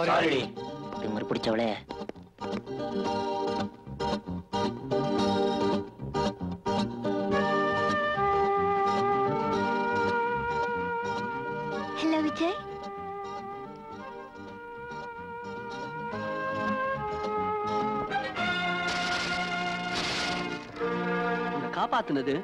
Sorry. திமிரு பிடிச்சவளே. Hello Vijay. காப்பாத்துனது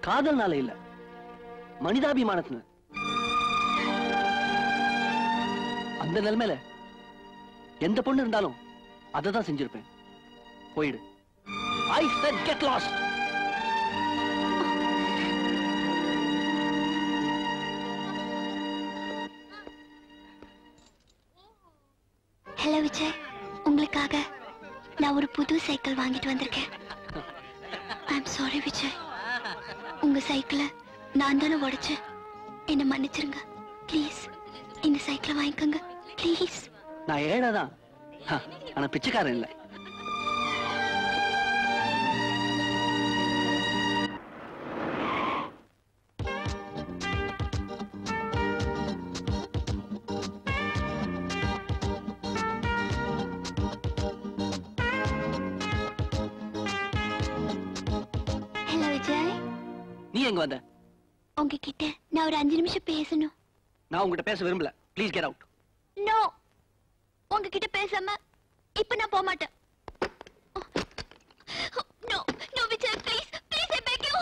காதல்னால இல்ல, மனிதாபிமானத்தின. அந்த நிலைமையில எந்த பொண்ணு இருந்தாலும் அததான் செஞ்சிருப்பேன். போயிடு. I said get lost. Hello Vijay, உங்களுக்காக நான் ஒரு புது சைக்கிள் வாங்கிட்டு வந்திருக்கேன். ஐம் சாரி விஜய், உங்க சைக்கிளை நான் தானே உடைச்சேன். என்ன மன்னிச்சிருங்க ப்ளீஸ். இந்த சைக்கிளை வாங்கிக்கோங்க ப்ளீஸ். நான் ஏழைதான், ஆனா பிச்சைக்காரன் இல்லை. ஹலோ விஜய். நீ எங்க வந்த? உங்ககிட்ட நான் ஒரு 5 நிமிஷம் பேசணும். நான் உங்ககிட்ட பேச விரும்பல. Please get out. நோ, உங்ககிட்ட பேசாம இப்ப நான் போக மாட்டேன். No no Vijay, please please, I beg you.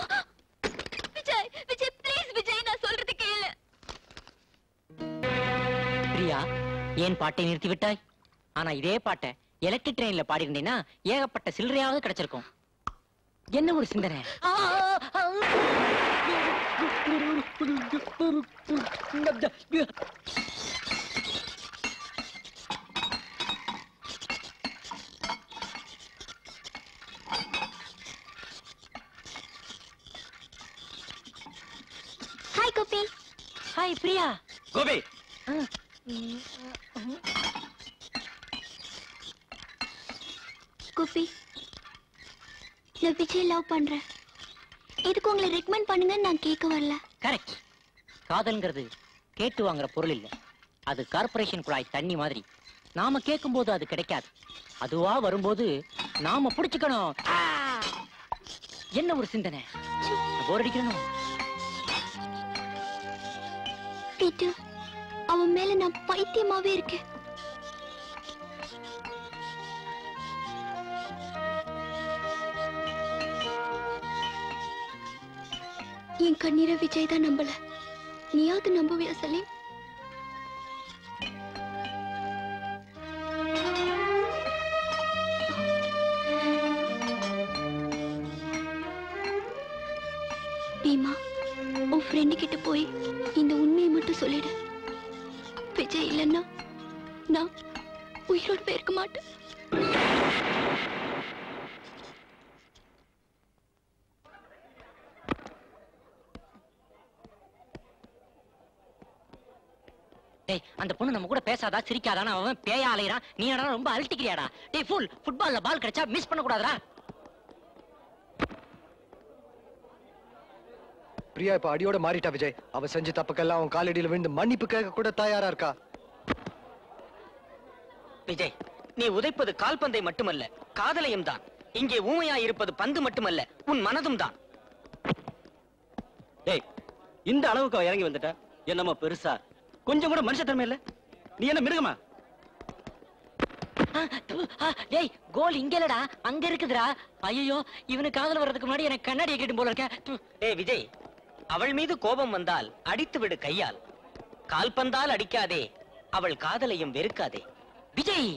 Vijay Vijay please, Vijay நான் சொல்றது கேளு. பிரியா, ஏன் பாட்டை நிறுத்தி விட்டாய்? ஆனா இதே பாட்டை எலக்ட்ரிக் ட்ரெயின்ல பாடிருந்தீங்கன்னா ஏகப்பட்ட சில்லறையாவது கிடைச்சிருக்கும். என்ன ஒரு சிந்தனை. ஹாய் கோபி. ஹாய் பிரியா. கோபி, கோபி, நான் விஜய் லவ் பண்றேன். இதுக்கு உங்களை ரெக்கமெண்ட் பண்ணுங்கன்னு நான் கேட்க வரல. கரெக்ட். காதல்ங்கிறது கேட்டு வாங்குற பொருள் இல்ல, அது கார்பரேஷன் குழாய் தண்ணி மாதிரி. நாம கேட்கும் போது அது கிடைக்காது, அதுவா வரும்போது நாம புடிச்சுக்கணும். என்ன ஒரு சிந்தனை. போர் அடிக்கணும். பீட்டர், அவன் மேல நான் பைத்தியமாவே இருக்கேன். என் கண்ணீரை விஜய் தான் நம்பல. நீயாவது நம்புவியா சலீம்? பீமா, உன் ஃப்ரெண்டு கிட்ட போய் இந்த உண்மையை மட்டும் சொல்லிடு. விஜய் இல்லைன்னா நான் உயிரோடு போயிருக்க மாட்டேன். அந்த பொண்ணு நம்ம கூட பேசாதா சிரிக்காதான்னு அவன் பேயா அலையறான். நீ என்ன ரொம்ப அல்ட்டிக்கிறியாடா? டேய் ஃபுல், ஃபுட்பால்ல பால் கிடைச்சா மிஸ் பண்ண கூடாதுடா. பிரியா இப்ப அடியோட மாறிட்டா விஜய். அவ செஞ்ச தப்புக்கெல்லாம் அவன் காலடியில விழுந்து மன்னிப்பு கேட்க கூட தயாரா இருக்கா. விஜய், நீ உதைப்பது கால்பந்தை மட்டுமல்ல, காதலையும் தான். இங்கே ஊமையா இருப்பது பந்து மட்டுமல்ல, உன் மனதும் தான். ஏய், இந்த அளவுக்கு இறங்கி வந்துட்ட. என்னமா பெருசா கொஞ்சம் கூட மனுஷத்தன்மை இல்ல? நீ என்ன மிருகமா? டேய், கோல் இங்க இல்லடா, அங்க இருக்குதுடா. ஐயோ, இவனுக்கு காதல் வர்றதுக்கு முன்னாடி எனக்கு கண்ணாடியை கேட்டும் போல இருக்க. டேய் விஜய், அவள் மீது கோபம் வந்தால் அடித்து விடு கையால். கால்பந்தால் அடிக்காதே, அவள் காதலையும் வெறுக்காதே. விஜய்,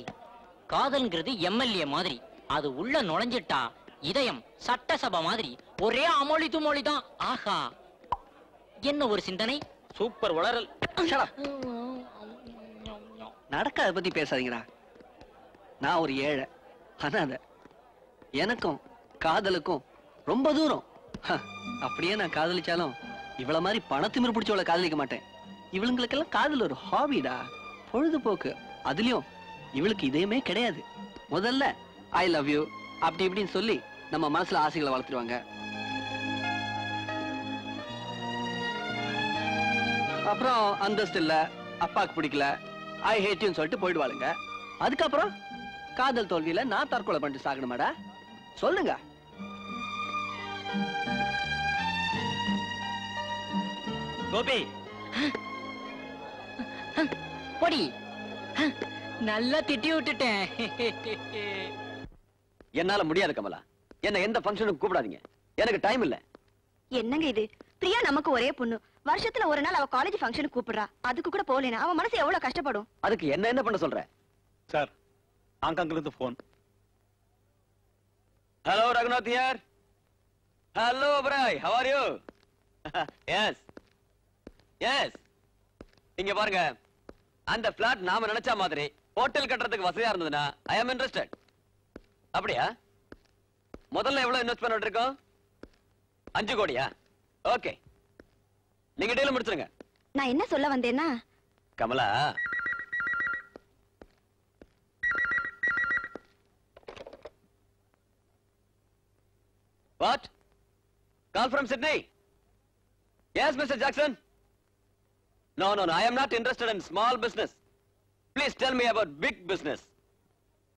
காதல்ங்கிறது எம்எல்ஏ மாதிரி. அது உள்ள நுழைஞ்சிட்டா இதயம் சட்டசபை மாதிரி ஒரே அமளி துமொழி தான். ஆஹா, என்ன ஒரு சிந்தனை. சூப்பர் வளரல். நடக்காத பத்தி பேசாதீங்கடா. நான் ஒரு ஏழை அனாதை. எனக்கும் காதலுக்கும் ரொம்ப தூரம். அப்படியே நான் காதலிச்சாலும் இவள மாதிரி பணத்திமிரு பிடிச்சவளை காதலிக்க மாட்டேன். இவளுங்களுக்கெல்லாம் காதல் ஒரு ஹாபிடா, பொழுதுபோக்கு. அதுலயும் இவளுக்கு இதயமே கிடையாது. முதல்ல ஐ லவ் யூ அப்படி இப்படின்னு சொல்லி நம்ம மனசுல ஆசைகளை வளர்த்துருவாங்க. அப்புறம் அந்தஸ்து இல்ல, அப்பாக்கு பிடிக்கல, ஐ ஹேட் யூன்னு சொல்லிட்டு போயிடுவாளுங்க. அதுக்கப்புறம் காதல் தோல்வியில நான் தற்கொலை பண்ணிட்டு சாகணுமாடா? சொல்லுங்க. கோபி பொடி நல்லா திட்டி விட்டுட்டேன். என்னால முடியாது கமலா. என்ன எந்த ஃபங்க்ஷனுக்கு கூப்பிடாதீங்க. எனக்கு டைம் இல்ல. என்னங்க இது? பிரியா நமக்கு ஒரே பொண்ணு. வருஷத்துல ஒரு நாள் அவ காலேஜ் ஃபங்க்ஷனுக்கு கூப்பிடுறா. அதுக்கு கூட போகலனா அவ மனசு எவ்வளவு கஷ்டப்படும். அதுக்கு என்ன பண்ண சொல்ற? சார், ஹாங்காங்ல இருந்து phone. Hello Raghunath here. Hello bro, how are you? Yes yes. இங்க பாருங்க, அந்த பிளாட் நாம நினைச்ச மாதிரி ஹோட்டல் கட்டுறதுக்கு வசதியா இருந்ததுன்னா ஐ அம் இன்ட்ரஸ்டட். அப்படியா? முதல்ல எவ்வளவு இன்வெஸ்ட் பண்ணிட்டு இருக்கோம்? 5 கோடியா? ஓகே, நீங்க டீல் முடிச்சிருங்க. நான் என்ன சொல்ல வந்தேன்னா, Kamala, what? Call from Sydney? Yes, Mr. Jackson. No, I am not interested in small business. Please tell me about big business.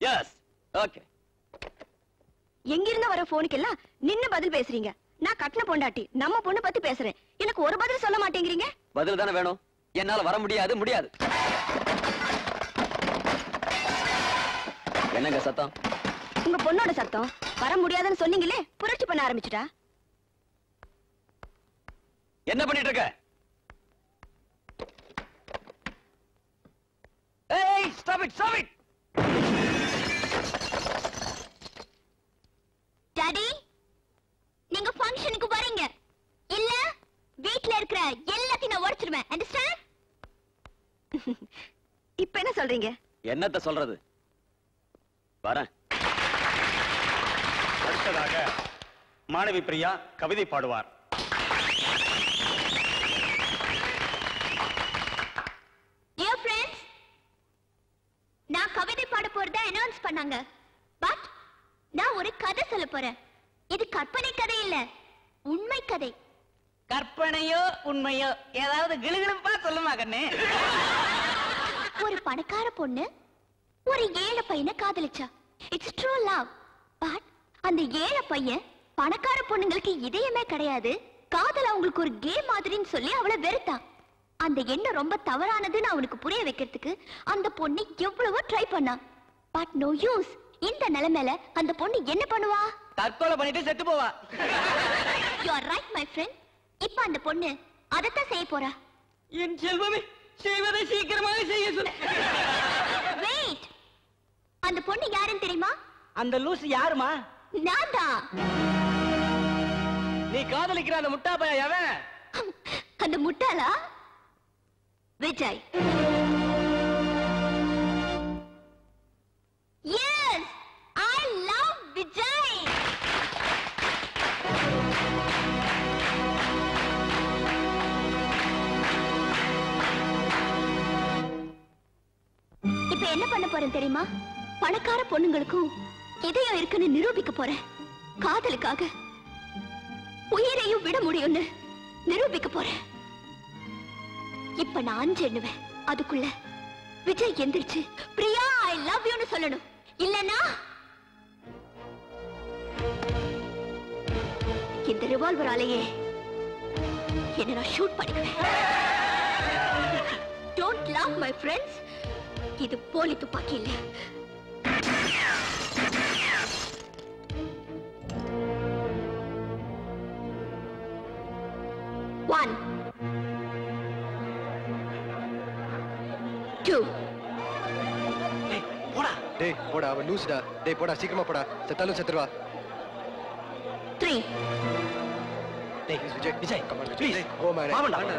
Yes, okay. எங்கிருந்து வர போனுக்கு எல்லாம் நின்னு பதில் பேசுறீங்க. நான் கட்டின பொண்டாட்டி, நம்ம பொண்ணு பத்தி பேசுறேன். எனக்கு ஒரு பதில் சொல்ல மாட்டேங்கிறீங்க. பதில் தானே வேணும். என்னால வர முடியாது. என்னங்க சத்தம்? உங்க பொண்ணோட சத்தம். வர முடியாதுன்னு சொன்னீங்களே, புரட்சி பண்ண ஆரம்பிச்சுட்டா. என்ன பண்ணிட்டு இருக்க? ஏய், stop it. டாடி, நீங்க ஃபங்க்ஷனுக்கு வரீங்க இல்ல? வீட்ல இருக்கிற எல்லாத்தையும் நான் உடைச்சிடுவேன். அண்டர்ஸ்டாண்ட்? இப்ப என்ன சொல்றீங்க? என்னத்த சொல்றது? வரேன். அடுத்ததாக மாணவி பிரியா கவிதை பாடுவார். டியர் ஃப்ரெண்ட்ஸ், நான் கவிதை பாட போறதா அனௌன்ஸ் பண்ணாங்க. பட் நான் ஒரு கதை சொல்ல போறேன். இது கற்பனை கதை இல்ல, உண்மை கதை. கற்பனையோ உண்மையோ ஏதாவது கிளுகிளுப்பா சொல்லுமா கண்ணு? ஒரு பணக்கார பொண்ணு ஒரு ஏழை பையனை காதலிச்சா. It's true love. பட் அந்த ஏழை பையன் பணக்கார பொண்ணுங்களுக்கு இதயமே கிடையாது, காதல் அவங்களுக்கு ஒரு கேம் மாதிரின்னு சொல்லி அவளை வெறுத்தான். அந்த எண்ணம் ரொம்ப தவறானதுன்னு அவனுக்கு புரிய வைக்கிறதுக்கு அந்த பொண்ணு எவ்வளவோ ட்ரை பண்ணா. But no use. இந்த நிலைமையில அந்த பொண்ணு என்ன பண்ணுவா? தற்கொலை பண்ணிட்டு செத்து போவா. You are right my friend. இப்ப அந்த பொண்ணு அதத்தான் செய்ய போறா. என் செல்வமே, செய்வதை சீக்கிரமாக செய்ய சொல்லு. வெயிட், அந்த பொண்ணு யாருன்னு தெரியுமா? அந்த லூசு யாருமா? நான் தான். நீ காதலிக்கிற அந்த முட்டா பையன் எவன்? அந்த முட்டாளா? Vijay. Yes, I love Vijay. இப்ப என்ன பண்ண போறேன் தெரியுமா? பணக்கார பொண்ணுங்களுக்கும் இதயம் இருக்குன்னு நிரூபிக்க போறேன். காதலுக்காக உயிரையும் விட முடியும்னு நிரூபிக்க போறேன். இப்ப நான் 5 எண்ணுவேன். அதுக்குள்ள விஜய் எந்திரிச்சு பிரியா ஐ லவ் யூன்னு சொல்லணும். இல்லனா இந்த ரிவால்வராலேயே என்ன நான் ஷூட் பண்ணிடுவேன். Don't love my friends. இது போலி துப்பாக்கி இல்ல. One, 2. டேய் போடா, அவன் லூசுடா. டேய் போடா, சீக்கிரமா போடா. செத்தாலும் செத்துருவா. 3. டேய் Vijay come on, please go man.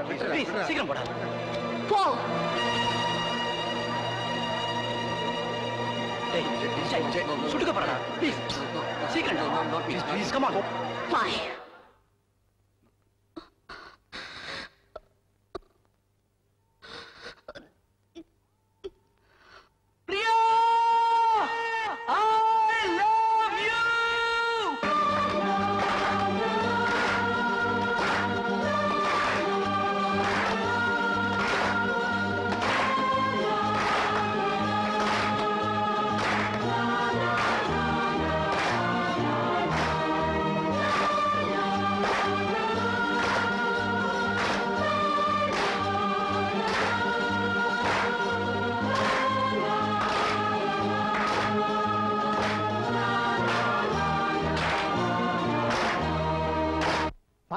Please, சீக்கிரம் போடா. 4. டேய் விஜய் சுட்டுக்க போறடா. ப்ளீஸ் சீக்கிரம். please come on. 5.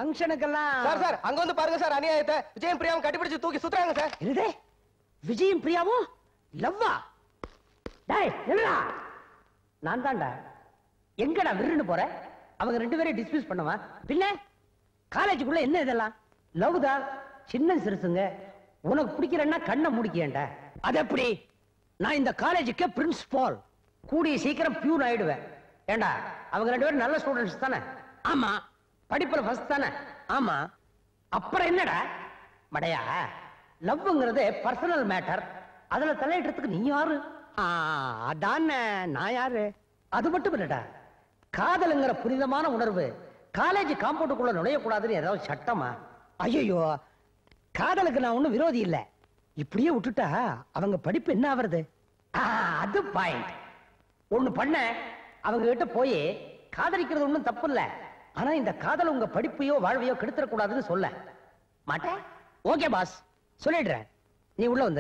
ஃபங்க்ஷனுக்கெல்லாம் சார் சார் அங்க வந்து பாருங்க சார் அநியாயத்தை விஜயம் பிரியாவும் கட்டிப்பிடிச்சு தூக்கி சுத்துறாங்க சார். இருதே விஜயும் பிரியாவும் லவ்வா? டேய் என்னடா? நான் தான்டா. எங்கடா விருன்னு போற? அவங்க 2 பேரையும் டிஸ்மிஸ் பண்ணவா? பின்ன காலேஜுக்குள்ள என்ன இதெல்லாம்? லவ் தான், சின்ன சிறுசுங்க. உனக்கு பிடிக்கிறன்னா கண்ணை முடிக்கேன்டா. அது எப்படி? நான் இந்த காலேஜுக்கு பிரின்சிபால், கூடிய சீக்கிரம் பியூன் ஆயிடுவேன். ஏண்டா அவங்க 2 பேரும் நல்ல ஸ்டூடெண்ட்ஸ் தானே? ஆமா. படிப்புல ஃபர்ஸ்ட் தானே? ஆமா. அப்புறம் என்னடா மடையா? லவ்ங்கிறது பர்சனல் மேட்டர். அதுல தலையிடுறதுக்கு நீ யாரு? அதான் நான் யாரு? அது மட்டும் இல்லடா, காதலுங்கிற புனிதமான உணர்வு காலேஜ் காம்பவுண்டுக்குள்ள நுழையக்கூடாதுன்னு ஏதாவது சட்டமா? ஐயோ, காதலுக்கு நான் ஒண்ணும் விரோதி இல்ல. இப்படியே விட்டுட்டா அவங்க படிப்பு என்ன ஆவறது? அது பாயிண்ட். ஒண்ணு பண்ண, அவங்க கிட்ட போய் காதலிக்கிறது ஒண்ணும் தப்பு இல்ல, ஆனா இந்த காதல் உங்க படிப்பையோ வாழ்வையோ கெடுத்துடக்கூடாதுன்னு சொல்ல மாட்டேன். ஓகே பாஸ், சொல்லிடுறேன். நீ உள்ள வந்து